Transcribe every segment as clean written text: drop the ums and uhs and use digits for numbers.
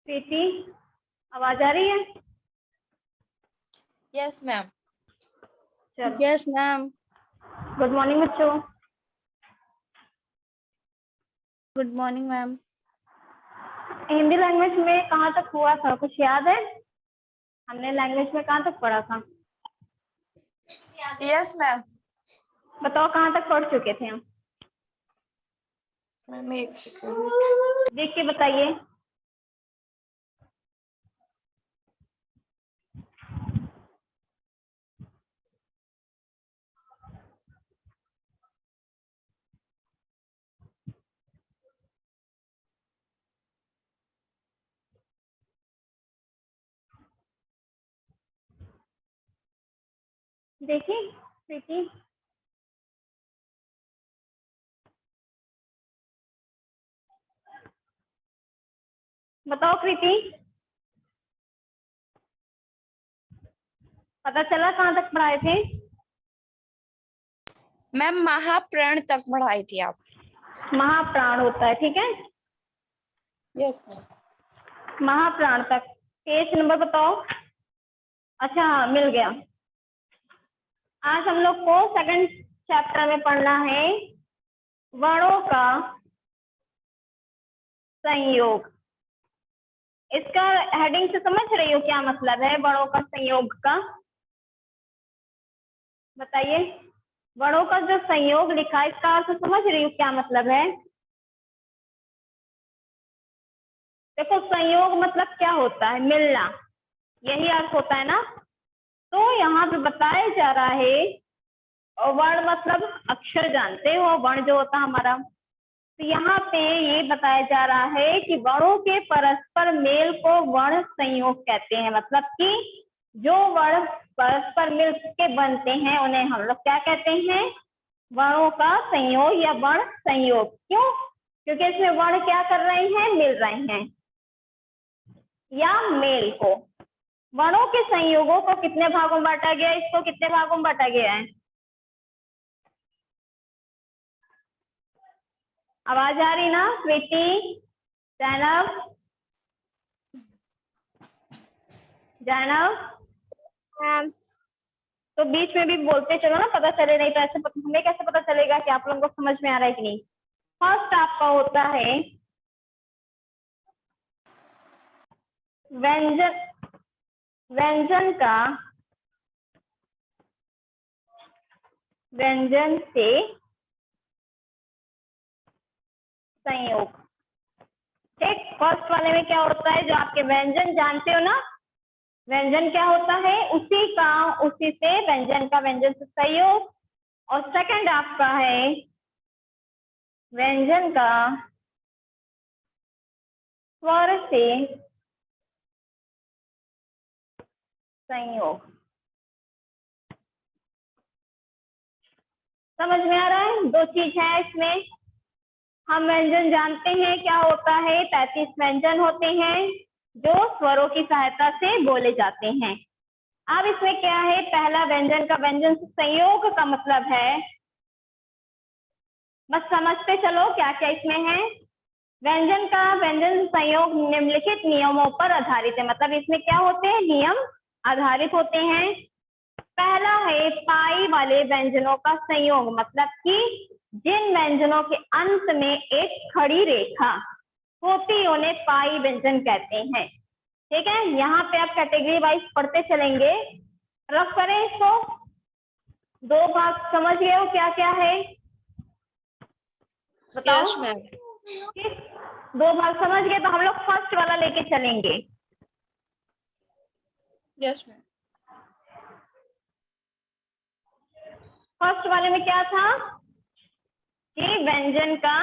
प्रीति, आवाज आ रही है? Yes ma'am. चलो, यस मैम। गुड मॉर्निंग बच्चों। Good morning ma'am. Hindi language में कहाँ तक हुआ था, कुछ याद है? हमने लैंग्वेज में कहाँ तक पढ़ा था? Yes ma'am. बताओ कहाँ तक पढ़ चुके थे हम? मैम एक सेकंड। देख के बताइए। देखिए प्रीति, बताओ प्रीति, पता चला कहाँ तक पढ़ाए थे? मैम महाप्राण तक पढ़ाई थी आप। महाप्राण होता है, ठीक है। Yes ma'am. महाप्राण तक। पेज नंबर बताओ। अच्छा हाँ, मिल गया। आज हम लोग को सेकंड चैप्टर में पढ़ना है वर्णों का संयोग। इसका हेडिंग से समझ रही हो क्या मतलब है वर्णों का संयोग का? बताइए, वर्णों का जो संयोग लिखा है इसका अर्थ समझ रही हो क्या मतलब है? देखो, संयोग मतलब क्या होता है? मिलना, यही अर्थ होता है ना। तो यहाँ पे बताया जा रहा है वर्ण मतलब अक्षर, जानते हो वर्ण जो होता है हमारा। तो यहाँ पे ये बताया जा रहा है कि वर्णों के परस्पर मेल को वर्ण संयोग कहते हैं। मतलब कि जो वर्ण परस्पर मिल के बनते हैं उन्हें हम लोग क्या कहते हैं? वर्णों का संयोग या वर्ण संयोग। क्यों? क्योंकि इसमें वर्ण क्या कर रहे हैं? मिल रहे हैं या मेल को। वर्णों के संयोगों को कितने भागों में बांटा गया है? इसको कितने भागों में बांटा गया है? आवाज आ रही ना प्रीति, जैनब, जैनब? मैम तो बीच में भी बोलते चलो ना, पता चले। नहीं तो ऐसे हमें कैसे पता चलेगा कि आप लोगों को समझ में आ रहा है कि नहीं? फर्स्ट आपका होता है व्यंजन। व्यंजन का व्यंजन से संयोग। ठीक, फर्स्ट वाले में क्या होता है? जो आपके व्यंजन जानते हो ना, व्यंजन क्या होता है? उसी से व्यंजन का व्यंजन से संयोग। और सेकंड आपका है व्यंजन का स्वर से संयोग। समझ में आ रहा है? दो चीज है इसमें। हम व्यंजन जानते हैं क्या होता है? 33 व्यंजन होते हैं जो स्वरों की सहायता से बोले जाते हैं। अब इसमें क्या है? पहला व्यंजन का व्यंजन से संयोग का मतलब है, बस समझते चलो क्या क्या इसमें है। व्यंजन का व्यंजन से संयोग निम्नलिखित नियमों पर आधारित है। मतलब इसमें क्या होते हैं? नियम आधारित होते हैं। पहला है पाई वाले व्यंजनों का संयोग। मतलब कि जिन व्यंजनों के अंत में एक खड़ी रेखा होती उन्हें पाई व्यंजन कहते हैं। ठीक है, यहाँ पे आप कैटेगरी वाइज पढ़ते चलेंगे। रफ करें इसको। दो भाग समझ गए हो क्या क्या है? बताओ। Yes ma'am. ठीक, दो भाग समझ गए तो हम लोग फर्स्ट वाला लेके चलेंगे। Yes ma'am. फर्स्ट वाले में क्या था कि व्यंजन का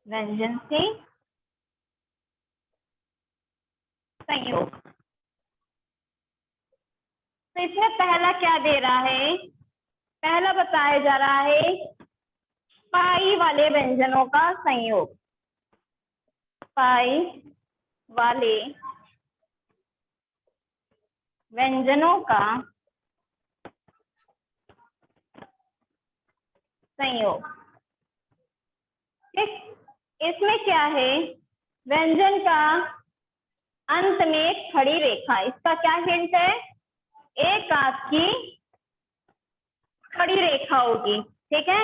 व्यंजन से संयोग। तो इसमें पहला क्या दे रहा है? पहला बताया जा रहा है पाई वाले व्यंजनों का संयोग। पाई वाले व्यंजनों का संयोग। ठीक, इसमें क्या है, व्यंजन का अंत में एक खड़ी रेखा, इसका क्या हिंट है, एक आपकी खड़ी रेखा होगी। ठीक है,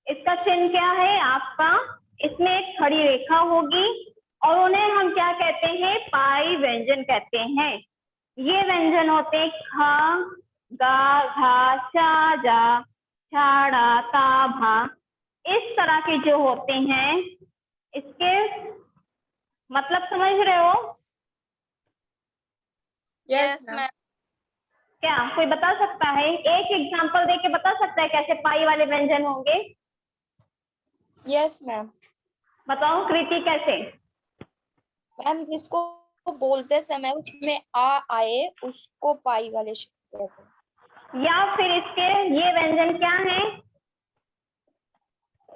इसका चिन्ह क्या है आपका, इसमें एक खड़ी रेखा होगी और उन्हें हम क्या कहते हैं, पाई व्यंजन कहते हैं। ये व्यंजन होते हैं ख, गा, घा, चा, जा, छा, डा, ता, भा, इस तरह के जो होते हैं, इसके मतलब समझ रहे हो? Yes ma'am. क्या कोई बता सकता है, एक एग्जांपल देके बता सकता है कैसे पाई वाले व्यंजन होंगे? Yes ma'am. बताओ कृति, कैसे? मैम जिसको बोलते समय उसमें आ आए उसको पाई वाले शब्द कहते हैं। या फिर इसके ये व्यंजन क्या है,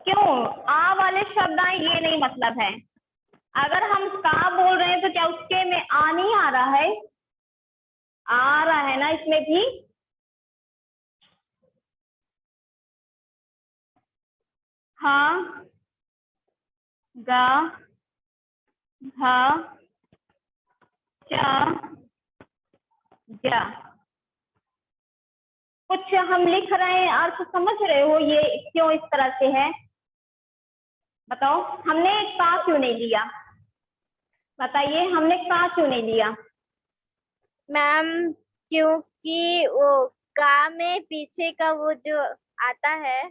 क्यों आ वाले शब्द आए, ये नहीं मतलब है। अगर हम का बोल रहे हैं तो क्या उसके में आ नहीं आ रहा है, आ रहा है ना इसमें भी। हाँ, गा, घा, चा, जा, कुछ हम लिख रहे हैं, अर्थ समझ रहे हो ये क्यों इस तरह से है? बताओ, हमने का क्यों नहीं लिया, बताइए हमने का क्यों नहीं लिया? मैम क्योंकि वो का में पीछे का वो जो आता है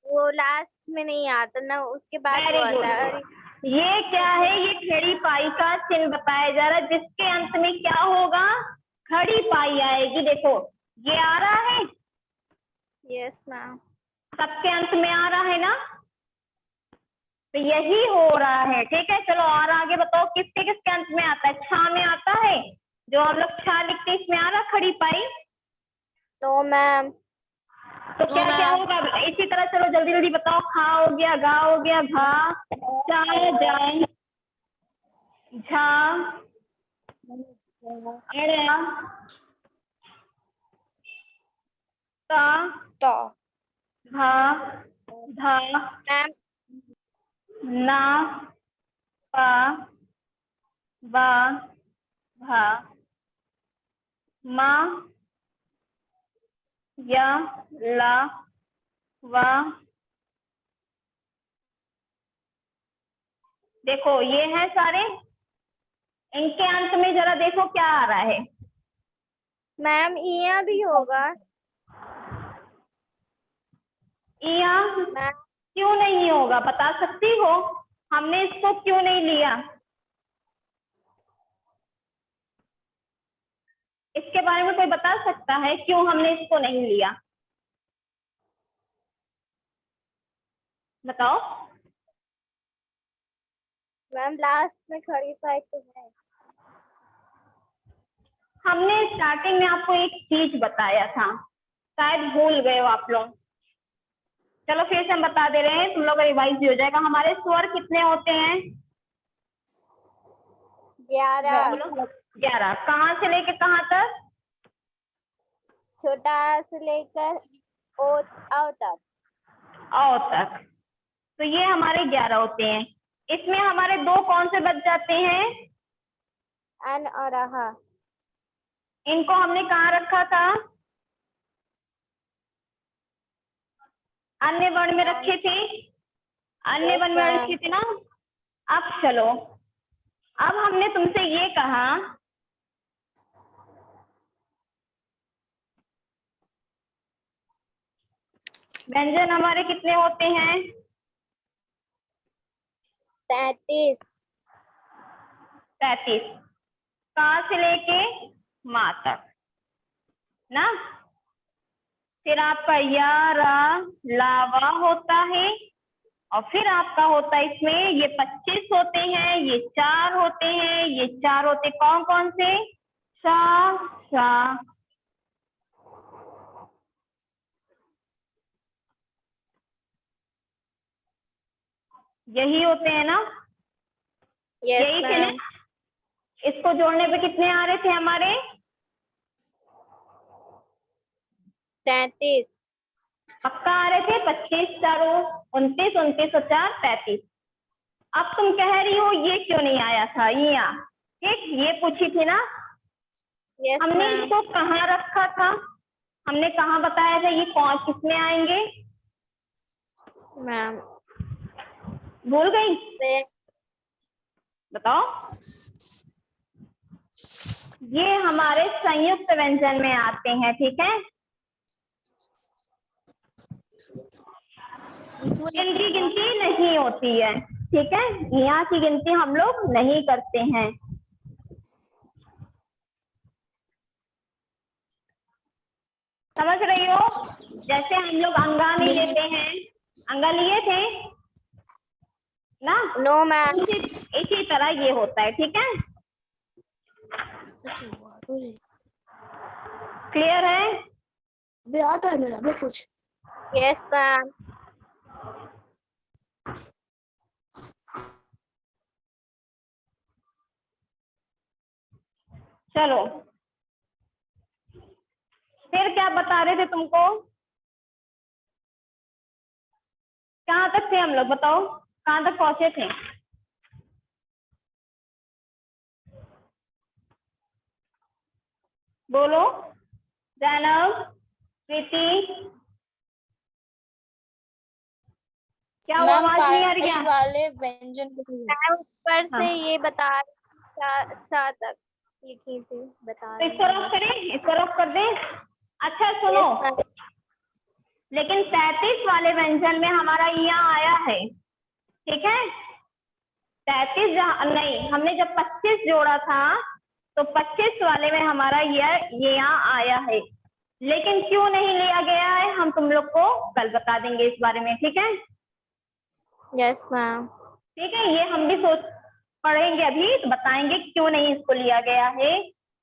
वो लास्ट में नहीं आता ना, उसके बाद वो Very आता है। good. ये क्या है, ये खड़ी पाई का चिन्ह बताया जा रहा है, जिसके अंत में क्या होगा, खड़ी पाई आएगी। देखो ये आ रहा है, यस मैम। सबके अंत में आ रहा है ना, तो यही हो रहा है। ठीक है, चलो और आगे बताओ, किसके किसके अंत में आता है, छा में आता है, जो हम लोग छा लिखते हैं इसमें आ रहा खड़ी पाई। No ma'am. तो क्या क्या होगा, इसी तरह चलो जल्दी जल्दी बताओ, खा हो गया, गा हो गया, घा, चा, जाए, झा, अड़ा, ता, ता, भा, धा, मैम ना, पा, बा, भा, मा, या, ला, वा। देखो ये है सारे, इनके अंत में जरा देखो क्या आ रहा है। मैम इया भी होगा। इया मैम क्यों नहीं होगा, बता सकती हो, हमने इसको क्यों नहीं लिया? इसके बारे में कोई बता सकता है क्यों हमने इसको नहीं लिया? बताओ। मैम लास्ट में खड़ी पाई तो है। हमने स्टार्टिंग में आपको एक चीज बताया था, शायद भूल गए हो आप लोग। चलो फिर से हम बता दे रहे हैं, तुम लोग रिवाइज भी हो जाएगा। हमारे स्वर कितने होते हैं? 11। 11। कहाँ से लेके कहाँ तक? छोटा से लेकर ओ तक। औ तक। तो ये हमारे 11 होते हैं। इसमें हमारे दो कौन से बच जाते हैं? अन और आहा। इनको हमने कहाँ रखा था? अन्य वर्ण में रखे थे, अन्य वर्ण में रखे थे ना। अब चलो, अब हमने तुमसे ये कहा व्यंजन हमारे कितने होते हैं? 33। 33। कहाँ से लेके माँ तक ना। फिर आपका या, रा, लावा होता है, और फिर आपका होता है इसमें ये 25 होते हैं, ये 4 होते हैं, ये 4 होते, कौन कौन से? सा, सा, यही होते हैं ना। यस यही थे ना। मैम। इसको जोड़ने पे कितने आ रहे थे हमारे? 33। पक्का आ रहे थे 25 चारों, 29, 29 और 4 35। अब तुम कह रही हो ये क्यों नहीं आया था यहाँ, ठीक, ये पूछी थी ना। यस हमने मैम। इसको कहाँ रखा था, हमने कहाँ बताया था ये कौन किसमें आएंगे, मैम भूल गई, बताओ। ये हमारे संयुक्त व्यंजन में आते हैं, ठीक है। इनकी गिनती नहीं होती है, ठीक है, यहाँ की गिनती हम लोग नहीं करते हैं। समझ रही हो, जैसे हम लोग अंगा नहीं लेते हैं, अंगा लिए थे ना, नो मैम। इसी तरह ये होता है, ठीक है, क्लियर है। कुछ यस मैम। चलो फिर क्या बता रहे थे तुमको, कहाँ तक थे हम लोग, बताओ कहाँ तक पहुंचे थे। बोलो जैनब, प्रीति, क्या वो आवाज नहीं आ रही है। वाले व्यंजन मैम ऊपर से हाँ। ये बता सा तक लिखी थी, बता तो इसको रख करें, इसको रख कर दे। अच्छा सुनो, Yes, ma'am. लेकिन 33 वाले व्यंजन में हमारा यहाँ आया है, ठीक है, 33 नहीं, हमने जब 25 जोड़ा था तो 25 वाले में हमारा ये यहाँ आया है, लेकिन क्यों नहीं लिया गया है हम तुम लोग को कल बता देंगे इस बारे में, ठीक है। Yes ma'am. ठीक है, ये हम भी सोच पढ़ेंगे अभी तो बताएंगे क्यों नहीं इसको लिया गया है,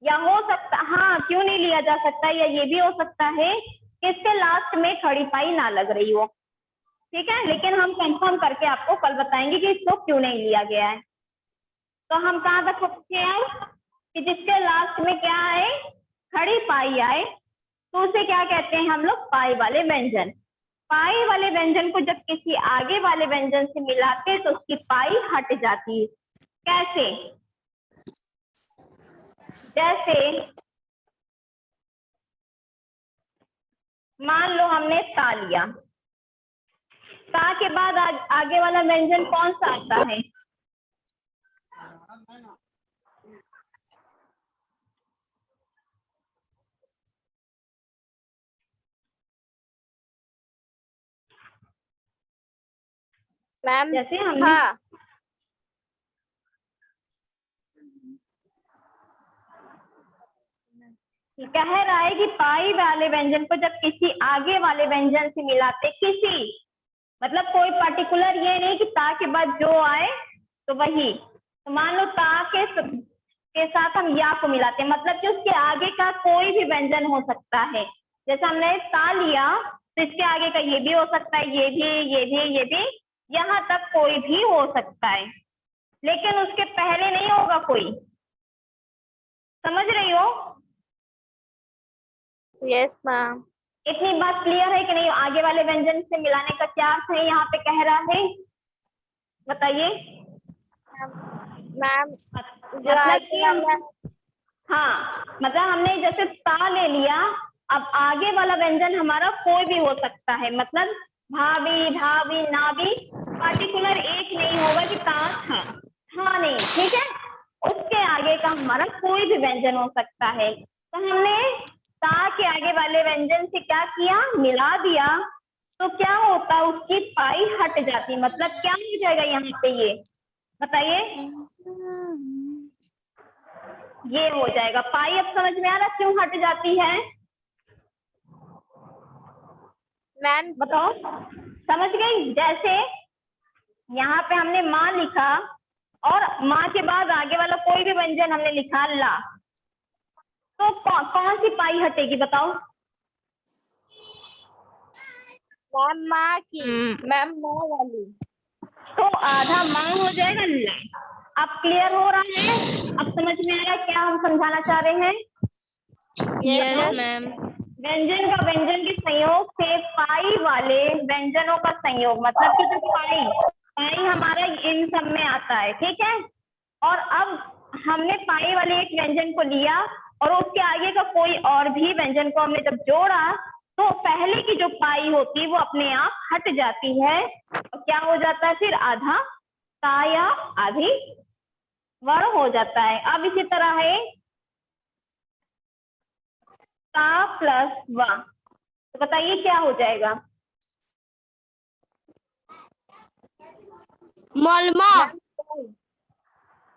या हो सकता, हाँ क्यों नहीं लिया जा सकता, या ये भी हो सकता है कि इसके लास्ट में खड़ी पाई ना लग रही हो, ठीक है, लेकिन हम कंफर्म करके आपको कल बताएंगे कि इसको क्यों नहीं लिया गया है। तो हम कहाँ तक पहुंचे हैं कि जिसके लास्ट में क्या आए, खड़ी पाई आए, तो उसे क्या कहते हैं हम लोग, पाई वाले व्यंजन। पाई वाले व्यंजन को जब किसी आगे वाले व्यंजन से मिलाते हैं तो उसकी पाई हट जाती है। कैसे, जैसे मान लो हमने ता लिया, ता के बाद आगे वाला व्यंजन कौन सा आता है, मैम जैसे हमने हाँ। कह रहा है कि पाई वाले व्यंजन को जब किसी आगे वाले व्यंजन से मिलाते, किसी मतलब कोई पर्टिकुलर ये नहीं कि ता के बाद जो आए तो वही, तो मान लो ता के साथ हम या को मिलाते हैं, मतलब कि उसके आगे का कोई भी व्यंजन हो सकता है। जैसे हमने ता लिया तो इसके आगे का ये भी हो सकता है, ये भी, ये भी, ये भी, यहाँ तक कोई भी हो सकता है, लेकिन उसके पहले नहीं होगा कोई। समझ रही हो, यस मैम। इतनी बात क्लियर है कि नहीं, आगे वाले व्यंजन से मिलाने का क्या अर्थ है यहाँ पे कह रहा है, बताइए। मैम मतलब कि हम, हाँ मतलब हमने जैसे ता ले लिया, अब आगे वाला व्यंजन हमारा कोई भी हो सकता है, मतलब भाभी, भाभी, ना भी, पार्टिकुलर एक नहीं होगा कि ता था, हाँ नहीं, ठीक है, उसके आगे का हमारा कोई भी व्यंजन हो सकता है। तो हमने ता के आगे वाले व्यंजन से क्या किया, मिला दिया, तो क्या होता, उसकी पाई हट जाती, मतलब क्या हो जाएगा यहाँ पे, ये बताइए, ये हो जाएगा पाई। अब समझ में आ रहा क्यों हट जाती है, मैम बताओ, समझ गई। जैसे यहाँ पे हमने माँ लिखा और माँ के बाद आगे वाला कोई भी व्यंजन हमने लिखा ला, तो कौन सी पाई हटेगी बताओ, मैम माँ की। मैम माँ वाली, तो आधा माँ हो जाएगा ला। अब क्लियर हो रहा है, अब समझ में आ रहा है क्या हम समझाना चाह रहे हैं। यस मैम, व्यंजन का व्यंजन के संयोग से पाई वाले व्यंजनों का संयोग, मतलब कि जो पाई हमारा इन सब में आता है, ठीक है। और अब हमने पाई वाले एक व्यंजन को लिया और उसके आगे का कोई और भी व्यंजन को हमने जब जोड़ा तो पहले की जो पाई होती है वो अपने आप हट जाती है और क्या हो जाता है फिर आधा ता या आधी वर्ण हो जाता है। अब इसी तरह है ता प्लस वा, तो बताइए क्या हो जाएगा? मलमा।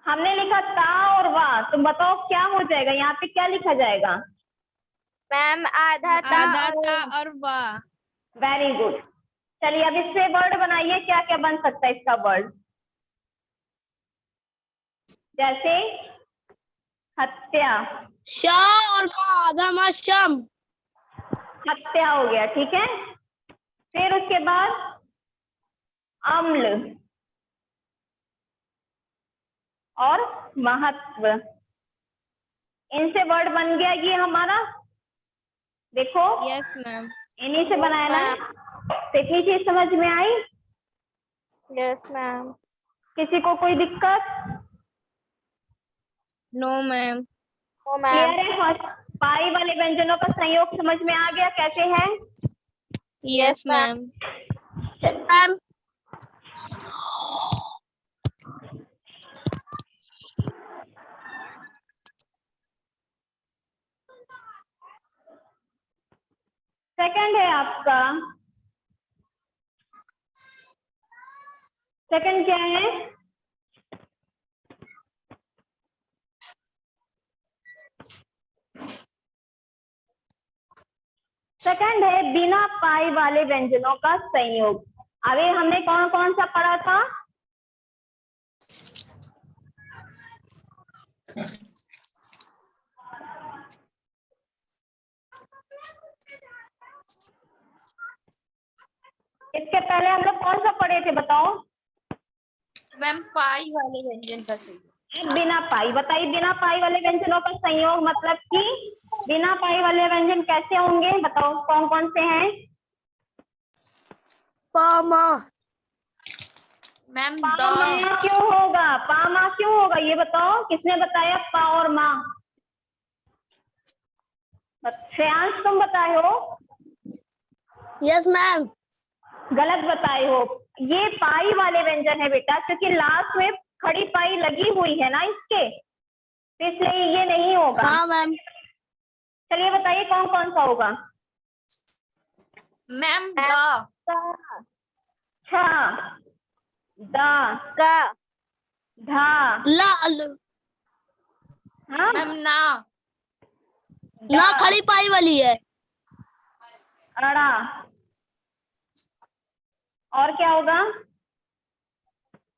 हमने लिखा ता और वा, तुम बताओ क्या हो जाएगा? यहाँ पे क्या लिखा जाएगा? मैम आधा ता और वाह। Very good. चलिए अब इससे वर्ड बनाइए, क्या क्या बन सकता है इसका वर्ड? जैसे हत्या, श और मा आधा मा शम। हत्या हो गया, ठीक है। फिर उसके बाद अम्ल और महत्व, इनसे वर्ड बन गया ये हमारा। देखो यस मैम। इन्हीं से बनाया ना, तो इतनी चीज समझ में आई? Yes ma'am. किसी को कोई दिक्कत? No ma'am. ओ मैम। क्लियर है? पाई वाले व्यंजनों का संयोग समझ में आ गया कैसे है? Yes ma'am. मैम सेकंड है आपका, सेकंड क्या है? सेकंड है बिना पाई वाले व्यंजनों का संयोग। अभी हमने कौन कौन सा पढ़ा था? इसके पहले हम लोग कौन सा पढ़े थे बताओ? मैम पाई वाले व्यंजन का संयोग। बिना पाई, बताइए बिना पाई वाले व्यंजनों का संयोग मतलब कि बिना पाई वाले व्यंजन कैसे होंगे? बताओ कौन कौन से हैं? पामा। मैम पा मा क्यों होगा? पा मा क्यों होगा ये बताओ, किसने बताया पा और माँ? श्रेयांश तुम बताए हो? Yes ma'am. गलत बताए हो। ये पाई वाले व्यंजन है बेटा, क्योंकि लास्ट में खड़ी पाई लगी हुई है ना इसके, तो इसलिए ये नहीं होगा। हाँ मैम। चलिए बताइए कौन कौन सा होगा? मैम दा। छा, दा, का धा, ला हाँ, मैम ना। डा, ना खड़ी पाई वाली है। अड़ा, और क्या होगा?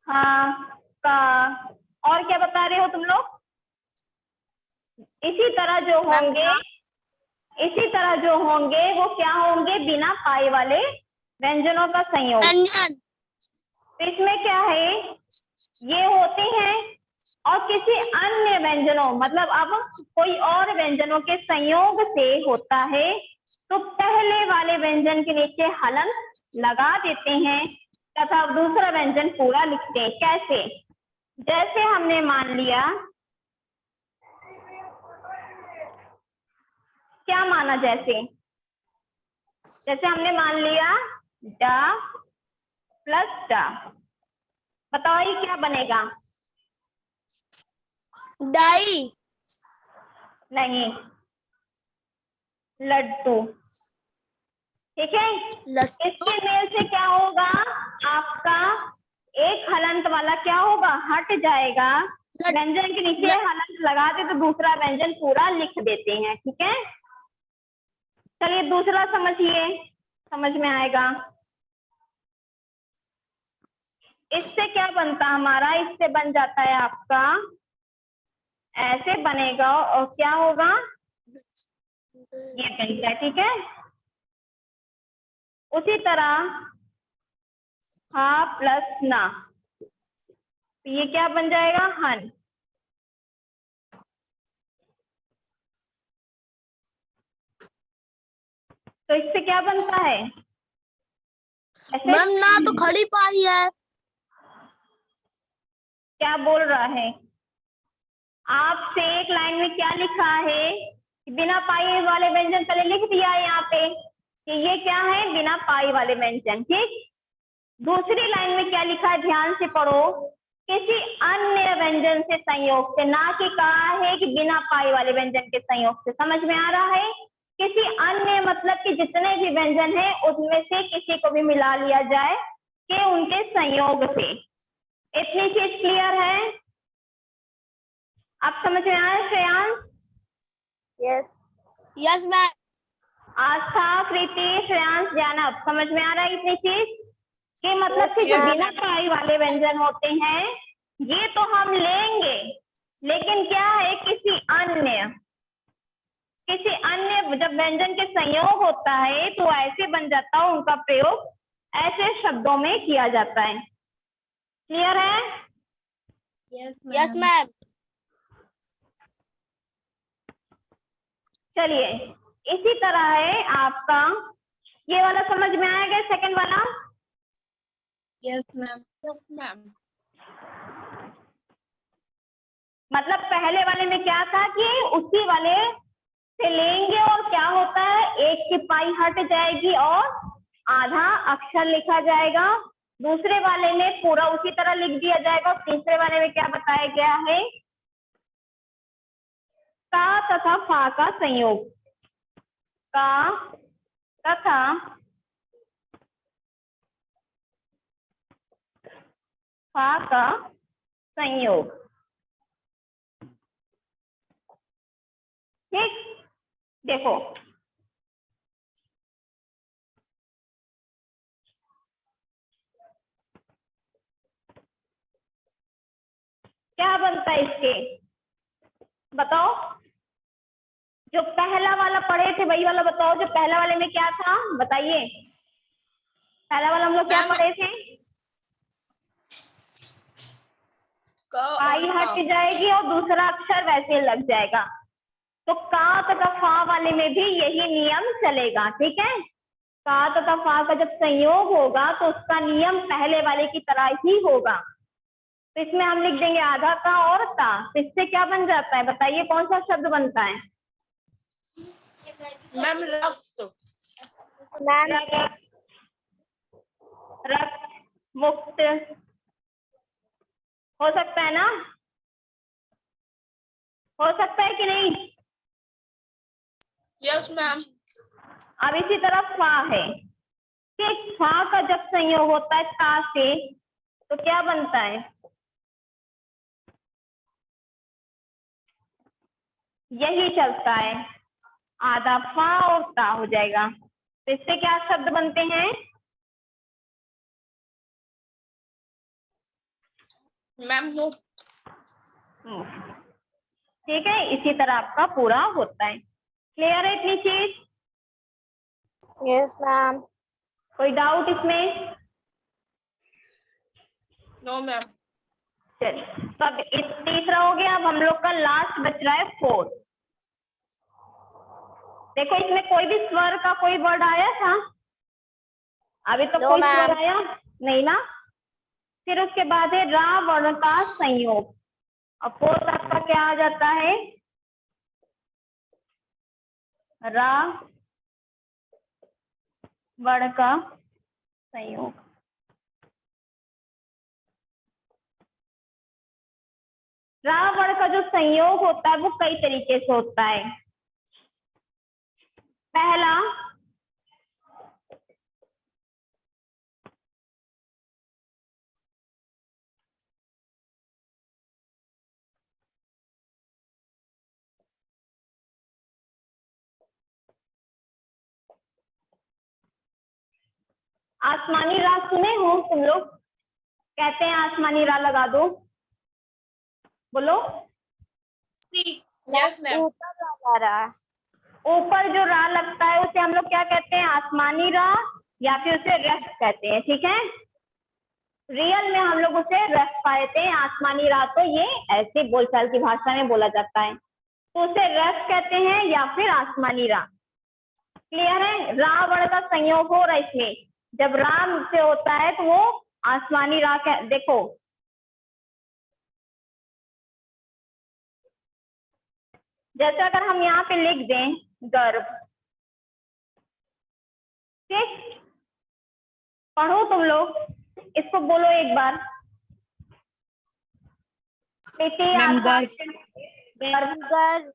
हाँ, का, और क्या बता रहे हो तुम लोग? इसी तरह जो होंगे, इसी तरह जो होंगे वो क्या होंगे? बिना पाई वाले व्यंजनों का संयोग। व्यंजन। तो इसमें क्या है, ये होते हैं और किसी अन्य व्यंजनों, मतलब अब कोई और व्यंजनों के संयोग से होता है तो पहले वाले व्यंजन के नीचे हलंत लगा देते हैं तथा दूसरा व्यंजन पूरा लिखते हैं। कैसे? जैसे हमने मान लिया, क्या माना? जैसे जैसे हमने मान लिया डा प्लस डा, बताओ ये क्या बनेगा? डाई। नहीं, लड्डू, ठीक है। इसके मेल से क्या होगा? आपका एक हलंत वाला क्या होगा? हट जाएगा। व्यंजन के नीचे हलंत लगा दे तो दूसरा व्यंजन पूरा लिख देते हैं, ठीक है। चलिए दूसरा समझिए, समझ में आएगा। इससे क्या बनता हमारा? इससे बन जाता है आपका, ऐसे बनेगा और क्या होगा? ये बन गया, ठीक है। उसी तरह हा प्लस ना, तो ये क्या बन जाएगा? हन। तो इससे क्या बनता है? ऐसे मैम ना तो खड़ी पाई है। क्या बोल रहा है? आपसे एक लाइन में क्या लिखा है? बिना पाई वाले व्यंजन पहले लिख दिया है यहाँ पे कि ये क्या है, बिना पाई वाले व्यंजन। ठीक, दूसरी लाइन में क्या लिखा है, ध्यान से पढ़ो, किसी अन्य व्यंजन से संयोग से, ना कि कहा है कि बिना पाई वाले व्यंजन के संयोग से। समझ में आ रहा है? किसी अन्य मतलब कि जितने भी व्यंजन है उसमें से किसी को भी मिला लिया जाए कि उनके संयोग से। इतनी चीज क्लियर है? आप समझ में आया Shreyansh? Yes yes ma'am. Aastha, Kriti, Shreyansh, जानब, समझ में आ रहा है इतनी चीज? कि मतलब कि जो ma'am. बिना पाई वाले व्यंजन होते हैं ये तो हम लेंगे, लेकिन क्या है, किसी अन्य जब व्यंजन के संयोग होता है तो ऐसे बन जाता है, उनका प्रयोग ऐसे शब्दों में किया जाता है। क्लियर है? Yes ma'am. चलिए, इसी तरह है आपका ये वाला, समझ में आया क्या सेकंड वाला? Yes ma'am. Yes ma'am. मतलब पहले वाले में क्या था कि उसी वाले से लेंगे और क्या होता है, एक की पाई हट जाएगी और आधा अक्षर लिखा जाएगा। दूसरे वाले में पूरा उसी तरह लिख दिया जाएगा। तीसरे वाले में क्या बताया गया है, का तथा फा का संयोग, का तथा फा का संयोग। ठीक, देखो क्या बनता है इसके, बताओ। जो पहला वाला पढ़े थे वही वाला बताओ, जो पहला वाले में क्या था बताइए। पहला वाला हम लोग क्या मैम, पढ़े थे? पाई हट जाएगी और दूसरा अक्षर वैसे लग जाएगा। तो का तथा फा वाले में भी यही नियम चलेगा। ठीक है, का तथा फा का जब संयोग होगा तो उसका नियम पहले वाले की तरह ही होगा। तो इसमें हम लिख देंगे आधा का और ता। तो इससे क्या बन जाता है बताइए, कौन सा शब्द बनता है? मैम रक्त। रक्त मुक्त हो सकता है ना? हो सकता है कि नहीं? Yes ma'am. अब इसी तरह फा है कि फा का जब संयोग होता है ता से तो क्या बनता है, यही चलता है, आधा फा और ता हो जाएगा। तो इससे क्या शब्द बनते हैं? Ma'am no. ठीक है, इसी तरह आपका पूरा होता है। क्लियर है इतनी चीज? Yes ma'am. कोई डाउट इसमें? No ma'am. चलिए, तो अब तीसरा हो गया। अब हम लोग का लास्ट बच रहा है 4। देखो इसमें कोई भी स्वर का कोई वर्ड आया था? अभी तो No, कोई ma'am. स्वर आया नहीं ना। फिर उसके बाद है रा वर्ण का संयोग। अब 4 आपका क्या आ जाता है, रा वर्ण का संयोग। रा वर्ण का जो संयोग होता है वो कई तरीके से होता है। पहला, आसमानी रा सुने हो तुम लोग? कहते हैं आसमानी रा लगा दो, बोलो। Yes ma'am. ऊपर वाला रहा। ऊपर जो रा लगता है उसे हम लोग क्या कहते हैं, आसमानी रा, या फिर उसे रस कहते हैं। ठीक है, रियल में हम लोग उसे रस कहते हैं। आसमानी रा तो ये ऐसे बोलचाल की भाषा में बोला जाता है, तो उसे रस कहते हैं या फिर आसमानी रा। क्लियर है? रावण का संयोग हो रहा है इसमें, जब राम से होता है तो वो आसमानी रा के, देखो जैसे अगर हम यहाँ पे लिख दें गर्भ, ठीक, पढ़ो तुम लोग, इसको बोलो एक बार। गर्भ, गर्भ,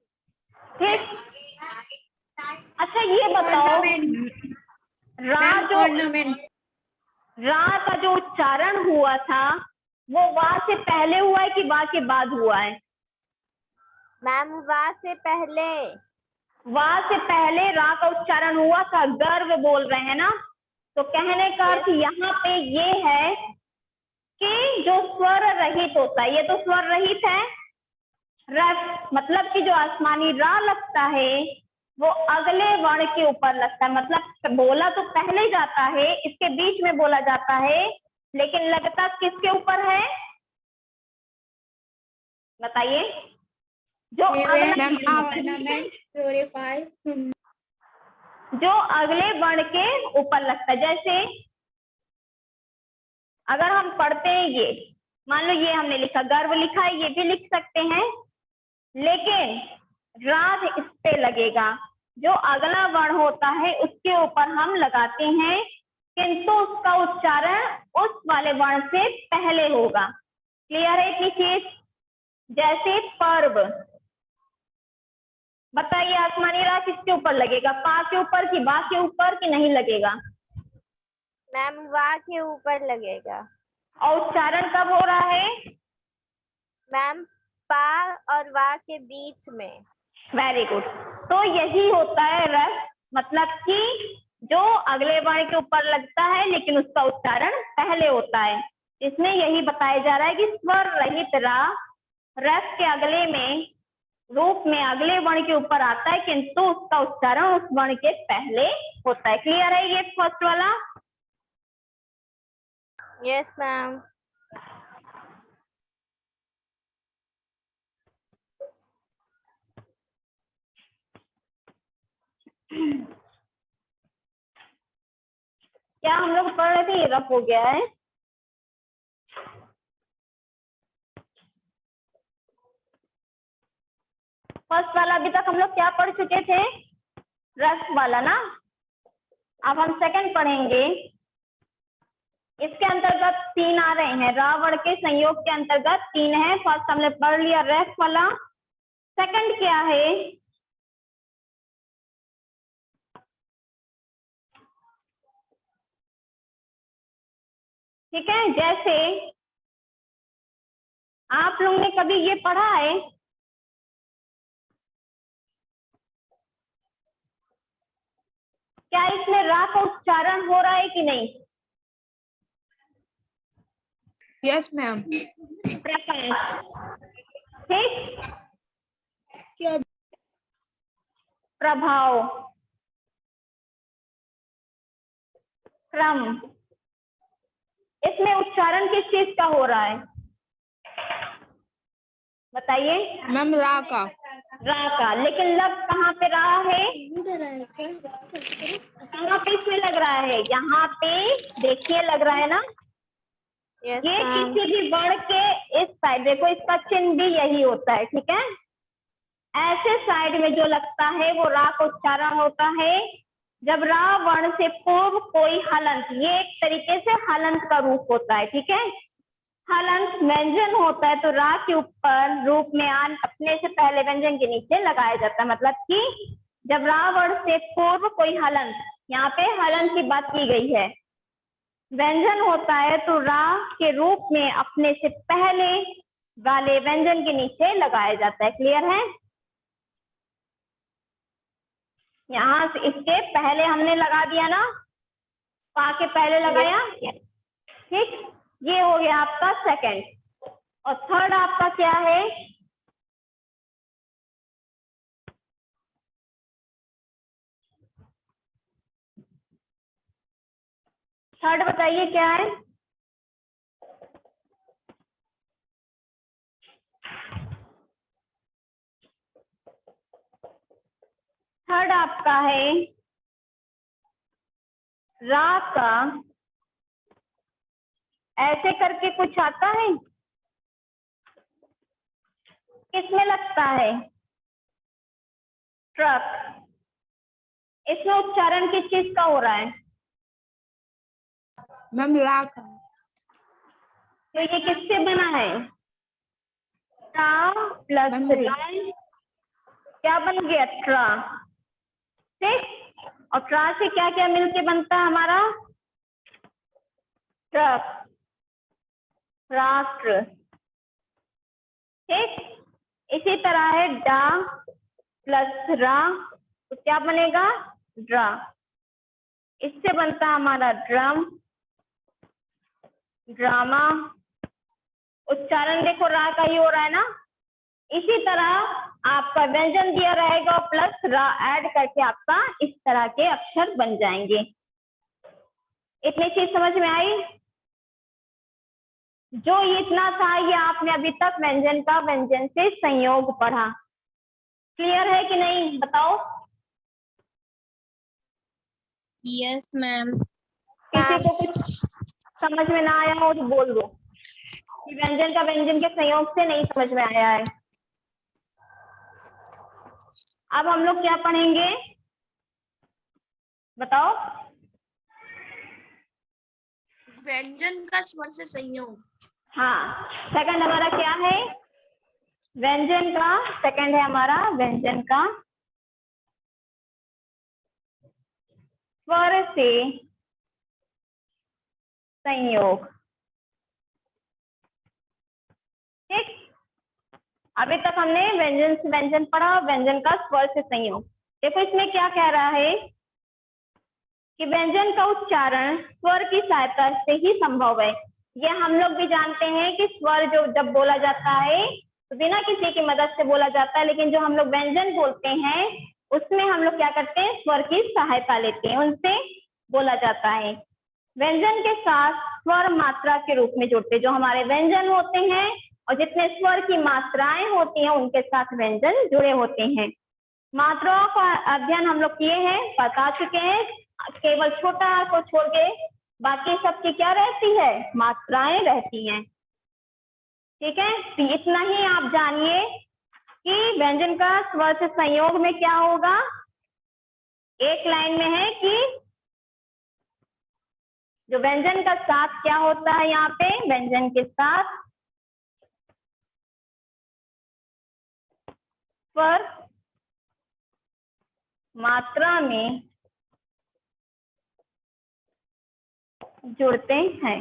ठीक। अच्छा ये बताओ, रा का जो उच्चारण हुआ था वो वा से पहले हुआ है कि वा के बाद हुआ है? मैम वा से पहले। वा से पहले रा का उच्चारण हुआ था, गर्व बोल रहे हैं ना, तो कहने का अर्थ यहाँ पे ये है कि जो स्वर रहित होता है, ये तो स्वर रहित है, रस मतलब कि जो आसमानी रा लगता है वो अगले वर्ण के ऊपर लगता है, मतलब बोला तो पहले जाता है, इसके बीच में बोला जाता है, लेकिन लगता किसके ऊपर है बताइए? जो अगले वर्ण के ऊपर लगता है। जैसे अगर हम पढ़ते हैं ये, मान लो ये हमने लिखा, गर्व लिखा है, ये भी लिख सकते हैं, लेकिन राज इस पे लगेगा, जो अगला वर्ण होता है उसके ऊपर हम लगाते हैं, किंतु उसका उच्चारण उस वाले वर्ण से पहले होगा। क्लियर है इतनी चीज? जैसे पर्व, बताइए आसमानी रा किसके ऊपर लगेगा, पा के ऊपर कि बा के ऊपर कि नहीं लगेगा? मैम वा के ऊपर लगेगा। और उच्चारण कब हो रहा है? मैम पा और वा के बीच में। Very good. तो यही होता है रस, मतलब कि जो अगले वर्ण के ऊपर लगता है लेकिन उसका उच्चारण पहले होता है। इसमें यही बताया जा रहा है कि स्वर रहित रा रस के अगले में रूप में अगले वर्ण के ऊपर आता है, किंतु उसका उच्चारण उस वर्ण के पहले होता है। क्लियर है ये फर्स्ट वाला? Yes ma'am. क्या हम लोग पढ़ रहे थे, ये रफ हो गया है। फर्स्ट वाला अभी तक हम लोग क्या पढ़ चुके थे? रस वाला ना। अब हम सेकंड पढ़ेंगे। इसके अंतर्गत 3 आ रहे हैं, रावण के संयोग के अंतर्गत 3 है। फर्स्ट हमने पढ़ लिया रस वाला, सेकंड क्या है? ठीक है, जैसे आप लोग ने कभी ये पढ़ा है, क्या इसमें रा का उच्चारण हो रहा है कि नहीं? Yes ma'am. प्रकाश, ठीक, प्रभाव, क्रम, इसमें उच्चारण किस चीज का हो रहा है बताइए? मैम रा का। रा का, लेकिन लग कहाँ पे रहा है? कहाँ पे इसमें लग रहा है? यहाँ पे देखिए लग रहा है ना। यस ये मैम। किसी भी वर्ण के इस साइड, देखो इसका चिन्ह भी यही होता है, ठीक है। ऐसे साइड में जो लगता है वो रा का उच्चारण होता है। जब रा वर्ण से पूर्व कोई हलंत, ये एक तरीके से हलंत का रूप होता है, ठीक है। हलंत व्यंजन होता है तो रा के ऊपर रूप में आन अपने से पहले व्यंजन के नीचे लगाया जाता है। मतलब कि जब रा वर्ण से पूर्व कोई हलंत, यहाँ पे हलंत की बात की गई है, व्यंजन होता है तो रा के रूप में अपने से पहले वाले व्यंजन के नीचे लगाया जाता है। क्लियर है? यहाँ से इसके पहले हमने लगा दिया ना, पा के पहले लगाया, ठीक। ये हो गया आपका सेकंड। और थर्ड आपका क्या है? थर्ड बताइए क्या है? थर्ड आपका है रा का ऐसे करके कुछ आता है, किसमें लगता है? ट्रक। इसमें उच्चारण किस चीज का हो रहा है? मैम ला का। तो ये किससे बना है? ट्रा प्लस मैम, रा, क्या बन गया? ट्रा। ठीक, और ट्रा से क्या क्या मिलके बनता है हमारा? ट्रक, राष्ट्र। ठीक, इसी तरह है डा प्लस रा, तो क्या बनेगा? ड्रा। इससे बनता है हमारा ड्रम, ड्रामा। उच्चारण देखो रा का ही हो रहा है ना। इसी तरह आपका व्यंजन दिया रहेगा प्लस रा ऐड करके आपका इस तरह के अक्षर बन जाएंगे। इतनी चीज समझ में आई? जो इतना था ये आपने अभी तक व्यंजन का व्यंजन से संयोग पढ़ा। क्लियर है कि नहीं बताओ? Yes ma'am. किसी को कुछ समझ में ना आया हो तो बोल दो कि व्यंजन का व्यंजन के संयोग से नहीं समझ में आया है। अब हम लोग क्या पढ़ेंगे बताओ? व्यंजन का स्वर से संयोग। हाँ, सेकंड हमारा क्या है? व्यंजन का। सेकंड है हमारा व्यंजन का स्वर से संयोग। ठीक, अभी तक हमने व्यंजन से व्यंजन पढ़ा, व्यंजन का स्वर से संयोग। देखो इसमें क्या कह रहा है कि व्यंजन का उच्चारण स्वर की सहायता से ही संभव है। ये हम लोग भी जानते हैं कि स्वर जो जब बोला जाता है तो बिना किसी की मदद से बोला जाता है, लेकिन जो हम लोग व्यंजन बोलते हैं उसमें हम लोग क्या करते हैं? स्वर की सहायता लेते हैं, उनसे बोला जाता है। व्यंजन के साथ स्वर मात्रा के रूप में जुड़ते, जो हमारे व्यंजन होते हैं और जितने स्वर की मात्राएं होती हैं उनके साथ व्यंजन जुड़े होते हैं। मात्राओं का अध्ययन हम लोग किए हैं, बता चुके हैं। केवल छोटा आर को छोड़ के बाकी सबकी क्या रहती है? मात्राएं रहती हैं। ठीक है, तो इतना ही आप जानिए कि व्यंजन का स्वर से संयोग में क्या होगा। एक लाइन में है कि जो व्यंजन का साथ क्या होता है, यहाँ पे व्यंजन के साथ स्वर मात्रा में जुड़ते हैं।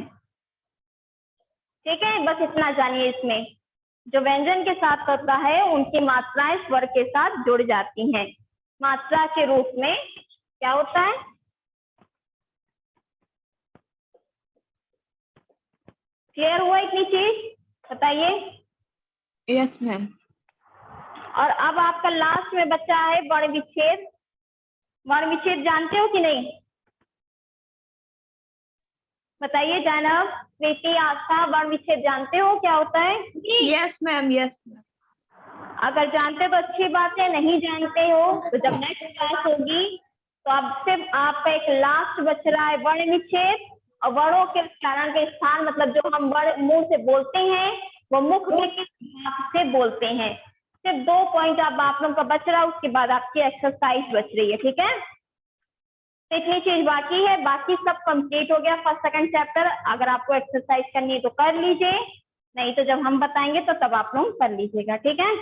ठीक है, बस इतना जानिए। इसमें जो व्यंजन के साथ होता है उनकी मात्राएं स्वर के साथ जुड़ जाती हैं। मात्रा के रूप में क्या होता है? क्लियर हुआ इतनी चीज? बताइए। Yes ma'am. और अब आपका लास्ट में बच्चा है वर्ण विच्छेद। वर्ण विच्छेद जानते हो कि नहीं? बताइए जैनब, प्रीति, आस्था, वर्ण विच्छेद जानते हो क्या होता है? Yes ma'am, yes ma'am. अगर जानते हो तो अच्छी बात है, नहीं जानते हो तो जब नेक्स्ट क्लास होगी तो अब सिर्फ आपका एक लास्ट बच रहा है वर्ण विच्छेद। और वर्णों के उच्चारण के स्थान, मतलब जो हम वर्ण मुंह से बोलते हैं वो मुख में किस भाग से बोलते हैं। सिर्फ 2 पॉइंट अब आप लोगों का बच रहा है, उसके बाद आपकी एक्सरसाइज बच रही है। ठीक है, तो इतनी चीज बाकी है, बाकी सब कंप्लीट हो गया फर्स्ट सेकंड चैप्टर। अगर आपको एक्सरसाइज करनी है तो कर लीजिए, नहीं तो जब हम बताएंगे तो तब आप लोग कर लीजिएगा। ठीक है,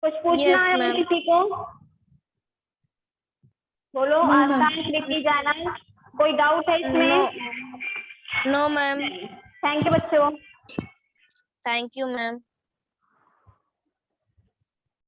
कुछ पूछना Yes, है ma'am. किसी को? बोलो। No, ma'am. आसान कृति जाना, कोई डाउट है इसमें? No, ma'am. थैंक यू बच्चों। Thank you, ma'am.